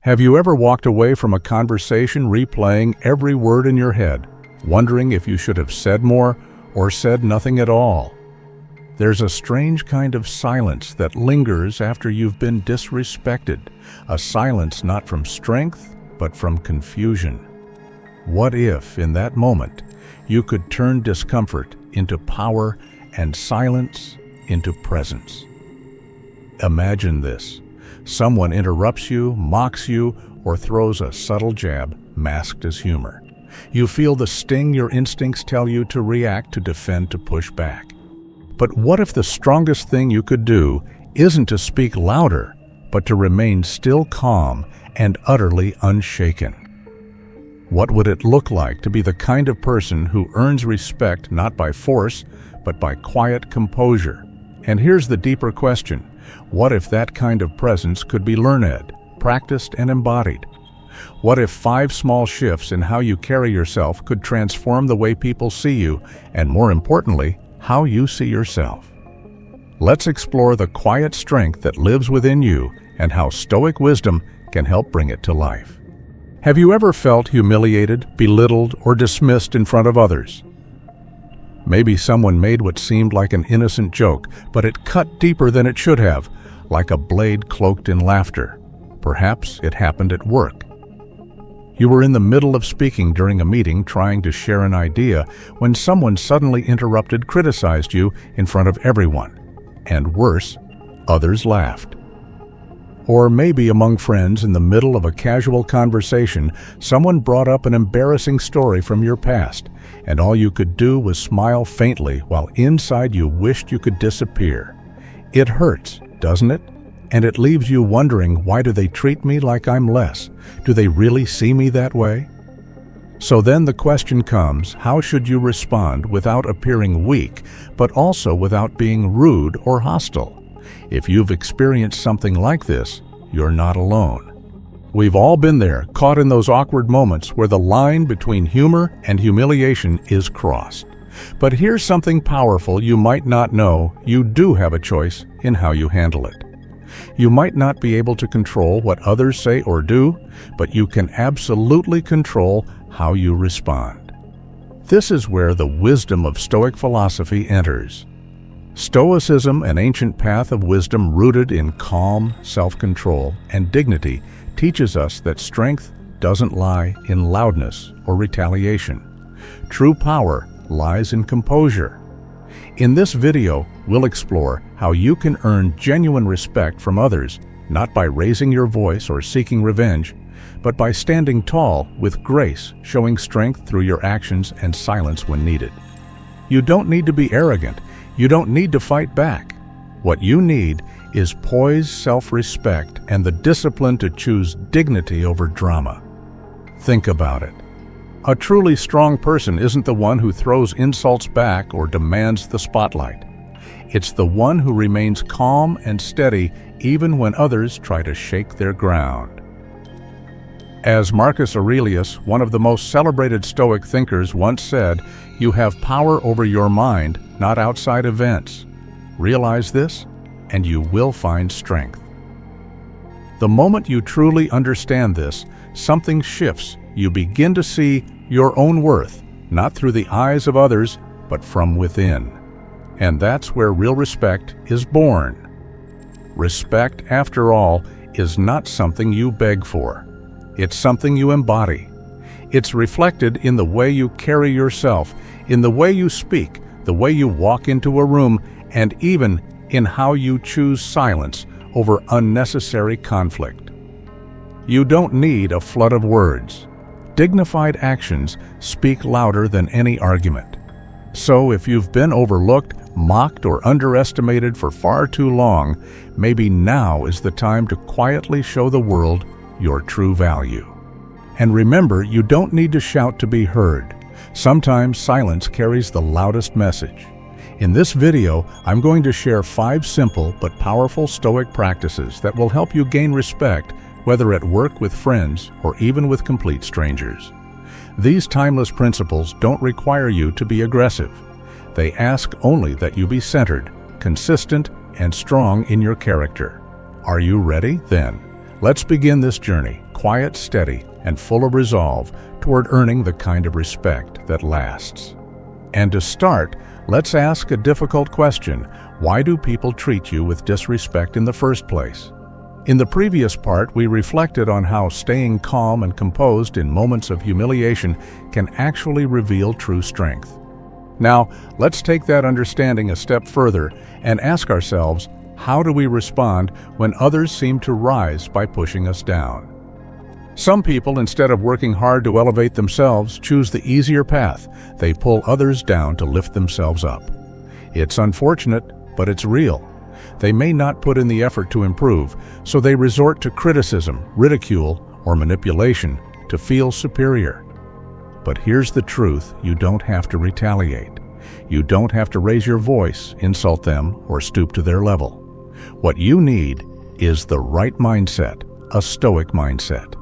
Have you ever walked away from a conversation replaying every word in your head, wondering if you should have said more or said nothing at all? There's a strange kind of silence that lingers after you've been disrespected, a silence not from strength, but from confusion. What if, in that moment, you could turn discomfort into power and silence into presence? Imagine this. Someone interrupts you, mocks you, or throws a subtle jab masked as humor. You feel the sting your instincts tell you to react, to defend, to push back. But what if the strongest thing you could do isn't to speak louder, but to remain still calm and utterly unshaken? What would it look like to be the kind of person who earns respect not by force, but by quiet composure? And here's the deeper question. What if that kind of presence could be learned, practiced, and embodied? What if 5 small shifts in how you carry yourself could transform the way people see you, and more importantly, how you see yourself? Let's explore the quiet strength that lives within you and how Stoic wisdom can help bring it to life. Have you ever felt humiliated, belittled, or dismissed in front of others? Maybe someone made what seemed like an innocent joke, but it cut deeper than it should have, like a blade cloaked in laughter. Perhaps it happened at work. You were in the middle of speaking during a meeting, trying to share an idea, when someone suddenly interrupted, criticized you in front of everyone. And worse, others laughed. Or maybe among friends, in the middle of a casual conversation, someone brought up an embarrassing story from your past, and all you could do was smile faintly while inside you wished you could disappear. It hurts, doesn't it? And it leaves you wondering, why do they treat me like I'm less? Do they really see me that way? So then the question comes, how should you respond without appearing weak, but also without being rude or hostile? If you've experienced something like this, you're not alone. We've all been there, caught in those awkward moments where the line between humor and humiliation is crossed. But here's something powerful you might not know: you do have a choice in how you handle it. You might not be able to control what others say or do, but you can absolutely control how you respond. This is where the wisdom of Stoic philosophy enters. Stoicism, an ancient path of wisdom rooted in calm, self-control, and dignity, teaches us that strength doesn't lie in loudness or retaliation. True power lies in composure. In this video, we'll explore how you can earn genuine respect from others, not by raising your voice or seeking revenge, but by standing tall with grace, showing strength through your actions and silence when needed. You don't need to be arrogant. You don't need to fight back. What you need is poise, self-respect, and the discipline to choose dignity over drama. Think about it. A truly strong person isn't the one who throws insults back or demands the spotlight. It's the one who remains calm and steady even when others try to shake their ground. As Marcus Aurelius, one of the most celebrated Stoic thinkers, once said, "You have power over your mind, not outside events." Realize this, and you will find strength. The moment you truly understand this, something shifts. You begin to see your own worth, not through the eyes of others, but from within. And that's where real respect is born. Respect, after all, is not something you beg for. It's something you embody. It's reflected in the way you carry yourself, in the way you speak, the way you walk into a room, and even in how you choose silence over unnecessary conflict. You don't need a flood of words. Dignified actions speak louder than any argument. So if you've been overlooked, mocked, or underestimated for far too long, maybe now is the time to quietly show the world your true value. And remember, you don't need to shout to be heard. Sometimes silence carries the loudest message. In this video, I'm going to share 5 simple but powerful Stoic practices that will help you gain respect, whether at work, with friends, or even with complete strangers. These timeless principles don't require you to be aggressive. They ask only that you be centered, consistent, and strong in your character. Are you ready? Then, let's begin this journey, quiet, steady, and full of resolve toward earning the kind of respect that lasts. And to start, let's ask a difficult question. Why do people treat you with disrespect in the first place? In the previous part, we reflected on how staying calm and composed in moments of humiliation can actually reveal true strength. Now, let's take that understanding a step further and ask ourselves, how do we respond when others seem to rise by pushing us down? Some people, instead of working hard to elevate themselves, choose the easier path. They pull others down to lift themselves up. It's unfortunate, but it's real. They may not put in the effort to improve, so they resort to criticism, ridicule, or manipulation to feel superior. But here's the truth: you don't have to retaliate. You don't have to raise your voice, insult them, or stoop to their level. What you need is the right mindset, a Stoic mindset.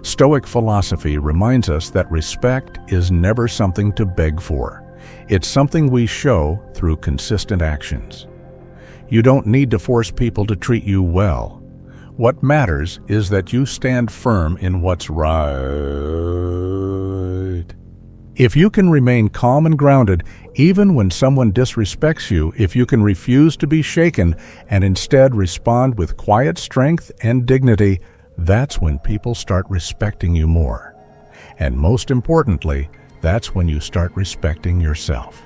Stoic philosophy reminds us that respect is never something to beg for. It's something we show through consistent actions. You don't need to force people to treat you well. What matters is that you stand firm in what's right. If you can remain calm and grounded, even when someone disrespects you, if you can refuse to be shaken and instead respond with quiet strength and dignity, that's when people start respecting you more. And most importantly, that's when you start respecting yourself.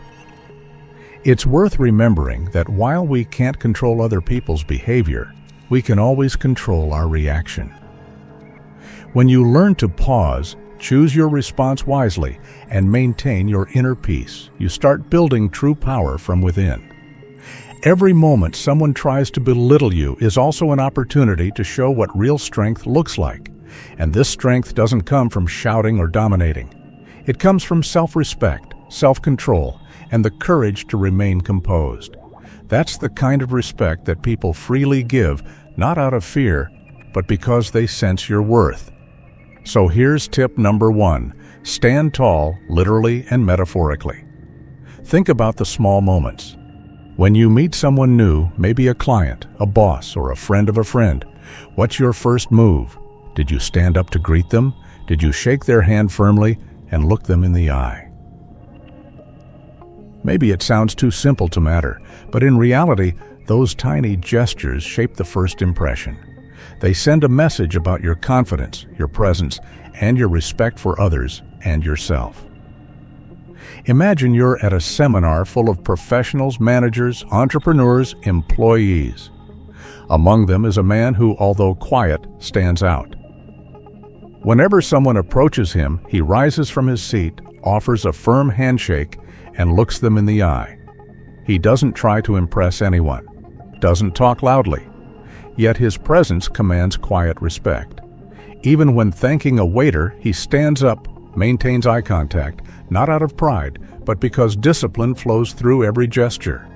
It's worth remembering that while we can't control other people's behavior, we can always control our reaction. When you learn to pause, choose your response wisely, and maintain your inner peace, you start building true power from within. Every moment someone tries to belittle you is also an opportunity to show what real strength looks like. And this strength doesn't come from shouting or dominating. It comes from self-respect, self-control, and the courage to remain composed. That's the kind of respect that people freely give, not out of fear, but because they sense your worth. So here's tip number 1. Stand tall, literally and metaphorically. Think about the small moments. When you meet someone new, maybe a client, a boss, or a friend of a friend, what's your first move? Did you stand up to greet them? Did you shake their hand firmly and look them in the eye? Maybe it sounds too simple to matter, but in reality, those tiny gestures shape the first impression. They send a message about your confidence, your presence, and your respect for others and yourself. Imagine you're at a seminar full of professionals, managers, entrepreneurs, employees. Among them is a man who, although quiet, stands out. Whenever someone approaches him, he rises from his seat, offers a firm handshake, and looks them in the eye. He doesn't try to impress anyone, doesn't talk loudly, yet his presence commands quiet respect. Even when thanking a waiter, he stands up, maintains eye contact, not out of pride, but because discipline flows through every gesture.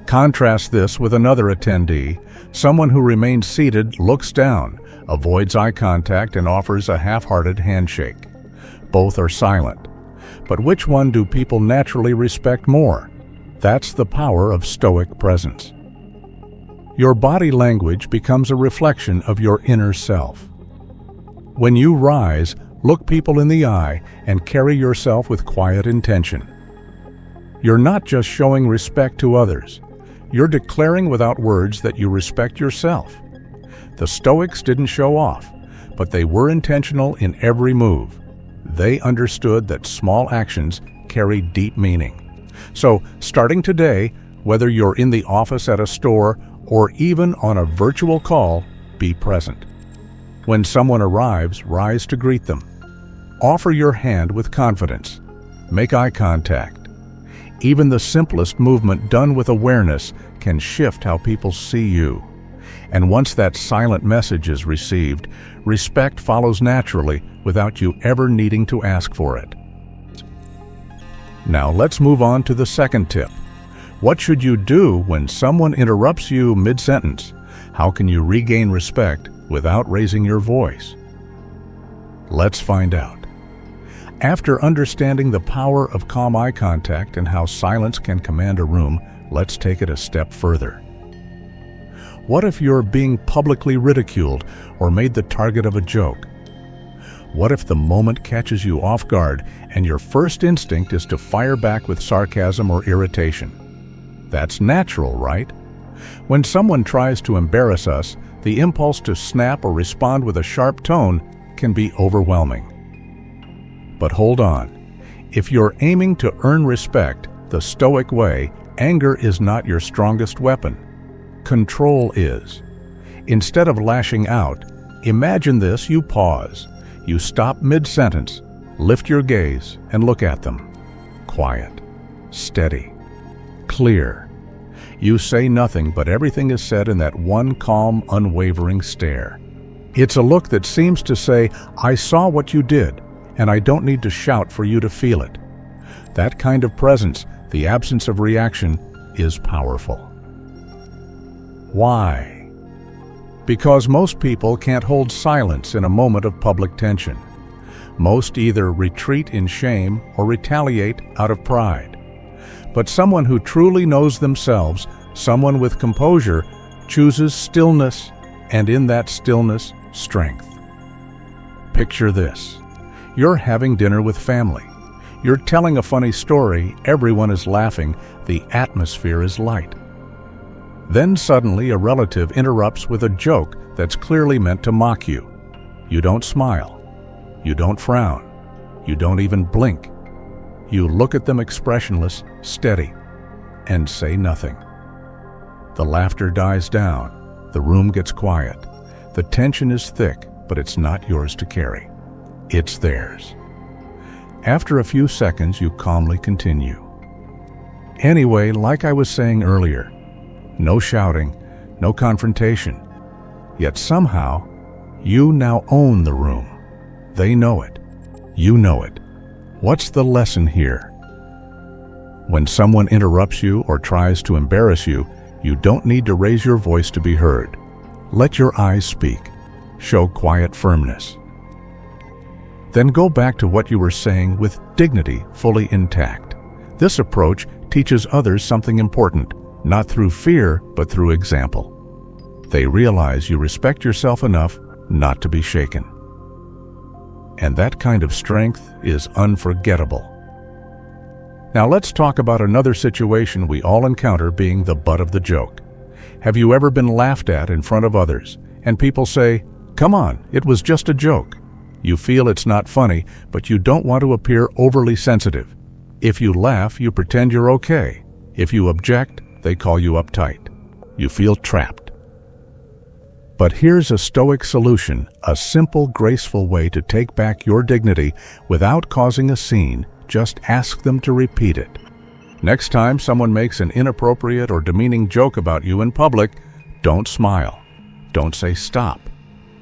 Contrast this with another attendee, someone who remains seated, looks down, avoids eye contact, and offers a half-hearted handshake. Both are silent. But which one do people naturally respect more? That's the power of Stoic presence. Your body language becomes a reflection of your inner self. When you rise, look people in the eye and carry yourself with quiet intention. You're not just showing respect to others. You're declaring without words that you respect yourself. The Stoics didn't show off, but they were intentional in every move. They understood that small actions carry deep meaning. So, starting today, whether you're in the office at a store or even on a virtual call, be present. When someone arrives, rise to greet them. Offer your hand with confidence. Make eye contact. Even the simplest movement done with awareness can shift how people see you. And once that silent message is received, respect follows naturally without you ever needing to ask for it. Now let's move on to the second tip. What should you do when someone interrupts you mid-sentence? How can you regain respect without raising your voice? Let's find out. After understanding the power of calm eye contact and how silence can command a room, let's take it a step further. What if you're being publicly ridiculed or made the target of a joke? What if the moment catches you off guard and your first instinct is to fire back with sarcasm or irritation? That's natural, right? When someone tries to embarrass us, the impulse to snap or respond with a sharp tone can be overwhelming. But hold on. If you're aiming to earn respect the Stoic way, anger is not your strongest weapon. Control is. Instead of lashing out, imagine this: you pause. You stop mid-sentence, lift your gaze, and look at them. Quiet, steady, clear. You say nothing, but everything is said in that one calm, unwavering stare. It's a look that seems to say, I saw what you did, and I don't need to shout for you to feel it. That kind of presence, the absence of reaction, is powerful. Why? Because most people can't hold silence in a moment of public tension. Most either retreat in shame or retaliate out of pride. But someone who truly knows themselves, someone with composure, chooses stillness, and in that stillness, strength. Picture this. You're having dinner with family. You're telling a funny story, everyone is laughing, the atmosphere is light. Then suddenly a relative interrupts with a joke that's clearly meant to mock you. You don't smile. You don't frown. You don't even blink. You look at them expressionless, steady, and say nothing. The laughter dies down. The room gets quiet. The tension is thick, but it's not yours to carry. It's theirs. After a few seconds, you calmly continue. Anyway, like I was saying earlier, no shouting, no confrontation. Yet somehow, you now own the room. They know it. You know it. What's the lesson here? When someone interrupts you or tries to embarrass you, you don't need to raise your voice to be heard. Let your eyes speak. Show quiet firmness. Then go back to what you were saying with dignity fully intact. This approach teaches others something important, not through fear, but through example. They realize you respect yourself enough not to be shaken. And that kind of strength is unforgettable. Now let's talk about another situation we all encounter being the butt of the joke. Have you ever been laughed at in front of others, and people say, "Come on, it was just a joke"? You feel it's not funny, but you don't want to appear overly sensitive. If you laugh, you pretend you're okay. If you object, they call you uptight. You feel trapped. But here's a Stoic solution, a simple, graceful way to take back your dignity without causing a scene. Just ask them to repeat it. Next time someone makes an inappropriate or demeaning joke about you in public, don't smile. Don't say stop.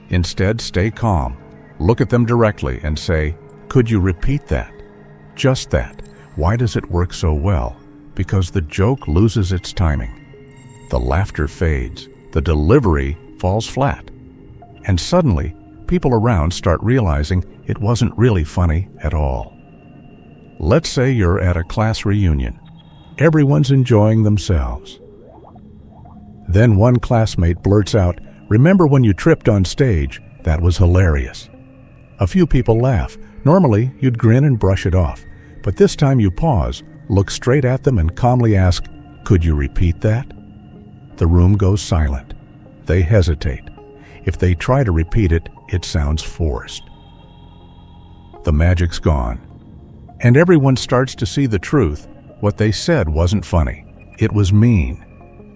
Instead, stay calm. Look at them directly and say, "Could you repeat that?" Just that. Why does it work so well? Because the joke loses its timing. The laughter fades. The delivery falls flat. And suddenly, people around start realizing it wasn't really funny at all. Let's say you're at a class reunion. Everyone's enjoying themselves. Then one classmate blurts out, "Remember when you tripped on stage? That was hilarious." A few people laugh. Normally, you'd grin and brush it off. But this time you pause, look straight at them and calmly ask, "Could you repeat that?" The room goes silent. They hesitate. If they try to repeat it, it sounds forced. The magic's gone. And everyone starts to see the truth. What they said wasn't funny. It was mean.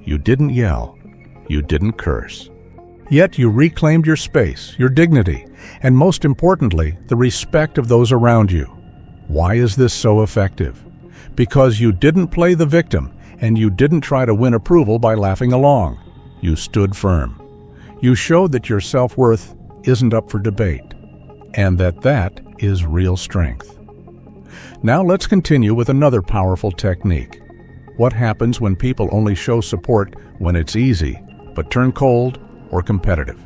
You didn't yell. You didn't curse. Yet you reclaimed your space, your dignity, and most importantly, the respect of those around you. Why is this so effective? Because you didn't play the victim, and you didn't try to win approval by laughing along. You stood firm. You showed that your self-worth isn't up for debate, and that is real strength. Now let's continue with another powerful technique. What happens when people only show support when it's easy, but turn cold or competitive?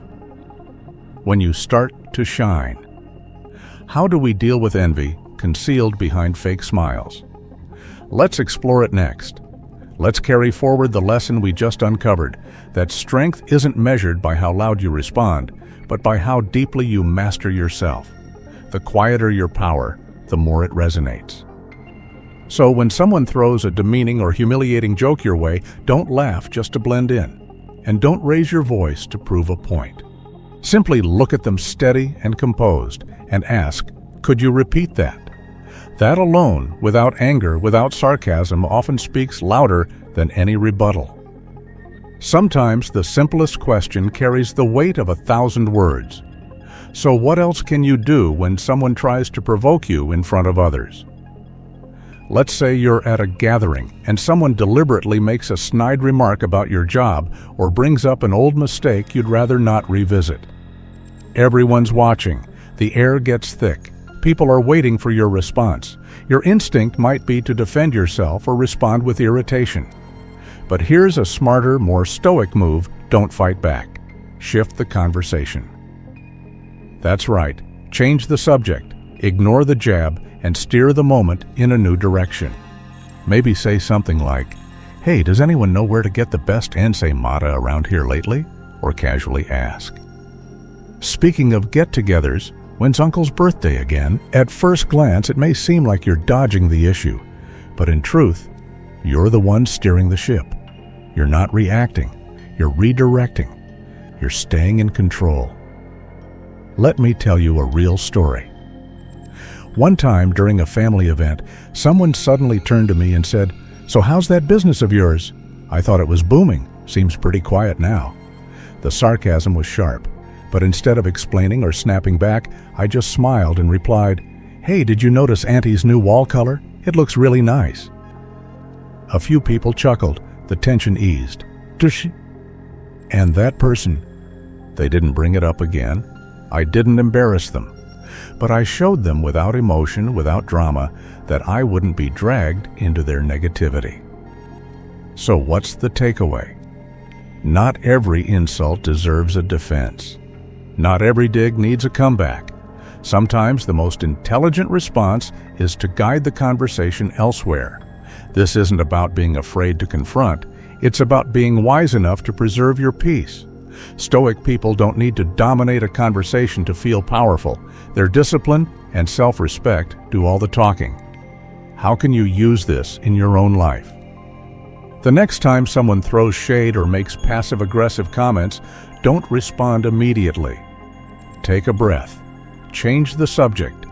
When you start to shine. How do we deal with envy concealed behind fake smiles? Let's explore it next. Let's carry forward the lesson we just uncovered, that strength isn't measured by how loud you respond, but by how deeply you master yourself. the quieter your power, the more it resonates. So when someone throws a demeaning or humiliating joke your way, don't laugh just to blend in, and don't raise your voice to prove a point. Simply look at them steady and composed and ask, could you repeat that? That alone, without anger, without sarcasm, often speaks louder than any rebuttal. Sometimes the simplest question carries the weight of 1,000 words. So what else can you do when someone tries to provoke you in front of others? Let's say you're at a gathering and someone deliberately makes a snide remark about your job or brings up an old mistake you'd rather not revisit. Everyone's watching. The air gets thick. People are waiting for your response. Your instinct might be to defend yourself or respond with irritation. But here's a smarter, more stoic move. Don't fight back. Shift the conversation. That's right. Change the subject. Ignore the jab and steer the moment in a new direction. Maybe say something like, "Hey, does anyone know where to get the best ensaymada around here lately?" Or casually ask. Speaking of get-togethers, when's Uncle's birthday again? At first glance, it may seem like you're dodging the issue, but in truth, you're the one steering the ship. You're not reacting, you're redirecting. You're staying in control. Let me tell you a real story. One time during a family event, someone suddenly turned to me and said, "So how's that business of yours? I thought it was booming. Seems pretty quiet now." The sarcasm was sharp, but instead of explaining or snapping back, I just smiled and replied, "Hey, did you notice Auntie's new wall color? It looks really nice." A few people chuckled. The tension eased. And that person, they didn't bring it up again. I didn't embarrass them. But I showed them without emotion, without drama, that I wouldn't be dragged into their negativity. So what's the takeaway? Not every insult deserves a defense. Not every dig needs a comeback. Sometimes the most intelligent response is to guide the conversation elsewhere. This isn't about being afraid to confront. It's about being wise enough to preserve your peace. Stoic people don't need to dominate a conversation to feel powerful. Their discipline and self-respect do all the talking. How can you use this in your own life? The next time someone throws shade or makes passive-aggressive comments, don't respond immediately. Take a breath. Change the subject.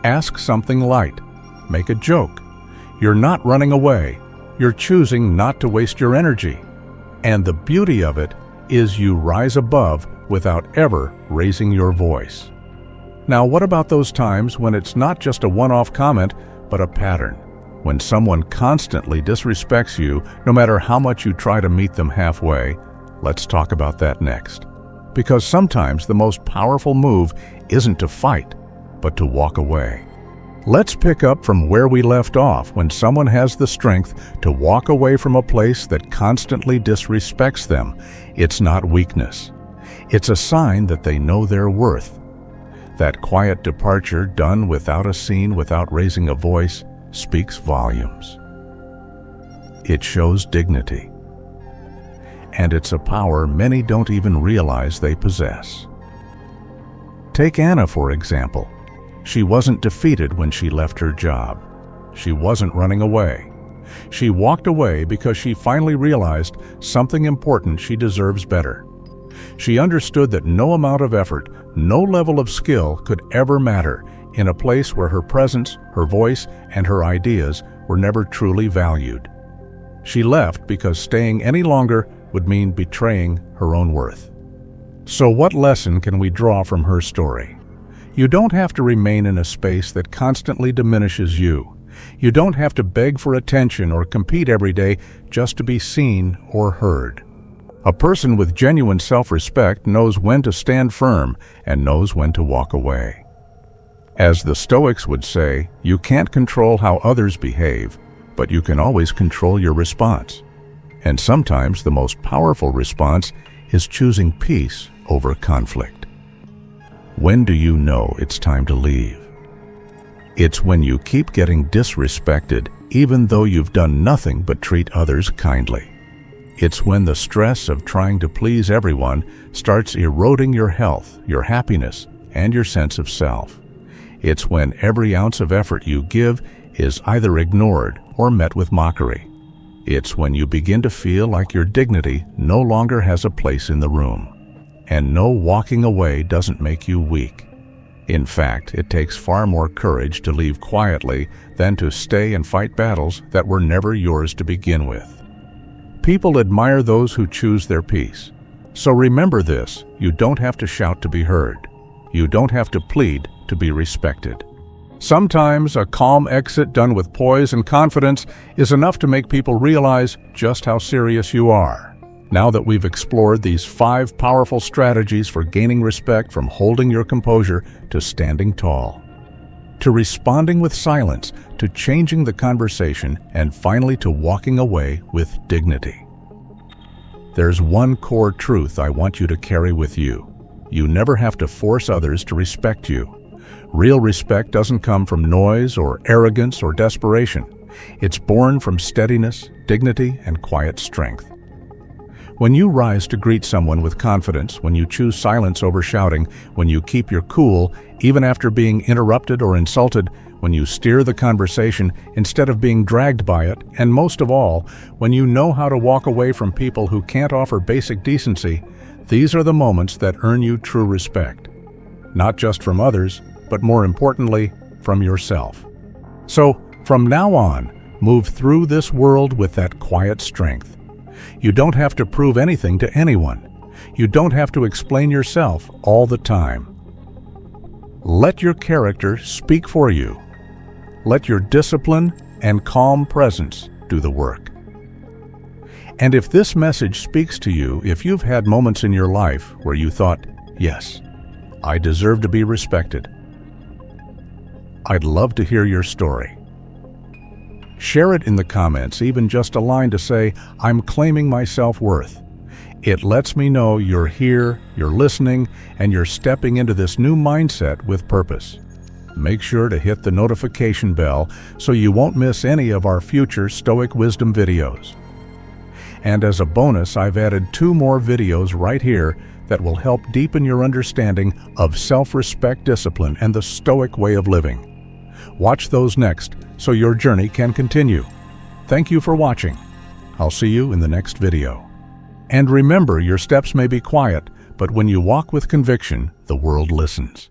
Ask something light. Make a joke. You're not running away. You're choosing not to waste your energy. And the beauty of it is you rise above without ever raising your voice. Now, what about those times when it's not just a one-off comment, but a pattern? When someone constantly disrespects you, no matter how much you try to meet them halfway? Let's talk about that next. Because sometimes the most powerful move isn't to fight, but to walk away. Let's pick up from where we left off when someone has the strength to walk away from a place that constantly disrespects them. It's not weakness. It's a sign that they know their worth. That quiet departure done without a scene, without raising a voice, speaks volumes. It shows dignity. And it's a power many don't even realize they possess. Take Anna, for example. She wasn't defeated when she left her job. She wasn't running away. She walked away because she finally realized something important: she deserves better. She understood that no amount of effort, no level of skill could ever matter in a place where her presence, her voice, and her ideas were never truly valued. She left because staying any longer would mean betraying her own worth. So what lesson can we draw from her story? You don't have to remain in a space that constantly diminishes you. You don't have to beg for attention or compete every day just to be seen or heard. A person with genuine self-respect knows when to stand firm and knows when to walk away. As the Stoics would say, you can't control how others behave, but you can always control your response. And sometimes the most powerful response is choosing peace over conflict. When do you know it's time to leave? It's when you keep getting disrespected, even though you've done nothing but treat others kindly. It's when the stress of trying to please everyone starts eroding your health, your happiness, and your sense of self. It's when every ounce of effort you give is either ignored or met with mockery. It's when you begin to feel like your dignity no longer has a place in the room. And no walking away doesn't make you weak. In fact, it takes far more courage to leave quietly than to stay and fight battles that were never yours to begin with. People admire those who choose their peace. So remember this: you don't have to shout to be heard. You don't have to plead to be respected. Sometimes a calm exit done with poise and confidence is enough to make people realize just how serious you are. Now that we've explored these 5 powerful strategies for gaining respect, from holding your composure to standing tall, to responding with silence, to changing the conversation, and finally to walking away with dignity, there's one core truth I want you to carry with you. You never have to force others to respect you. Real respect doesn't come from noise or arrogance or desperation. It's born from steadiness, dignity, and quiet strength. When you rise to greet someone with confidence, when you choose silence over shouting, when you keep your cool even after being interrupted or insulted, when you steer the conversation instead of being dragged by it, and most of all, when you know how to walk away from people who can't offer basic decency, these are the moments that earn you true respect. Not just from others, but more importantly, from yourself. So, from now on, move through this world with that quiet strength. You don't have to prove anything to anyone. You don't have to explain yourself all the time. Let your character speak for you. Let your discipline and calm presence do the work. And if this message speaks to you, if you've had moments in your life where you thought, yes, I deserve to be respected, I'd love to hear your story. Share it in the comments, even just a line to say, I'm claiming my self-worth. It lets me know you're here, you're listening, and you're stepping into this new mindset with purpose. Make sure to hit the notification bell so you won't miss any of our future Stoic Wisdom videos. And as a bonus, I've added 2 more videos right here that will help deepen your understanding of self-respect, discipline, and the Stoic way of living. Watch those next so your journey can continue. Thank you for watching. I'll see you in the next video. And remember, your steps may be quiet, but when you walk with conviction, the world listens.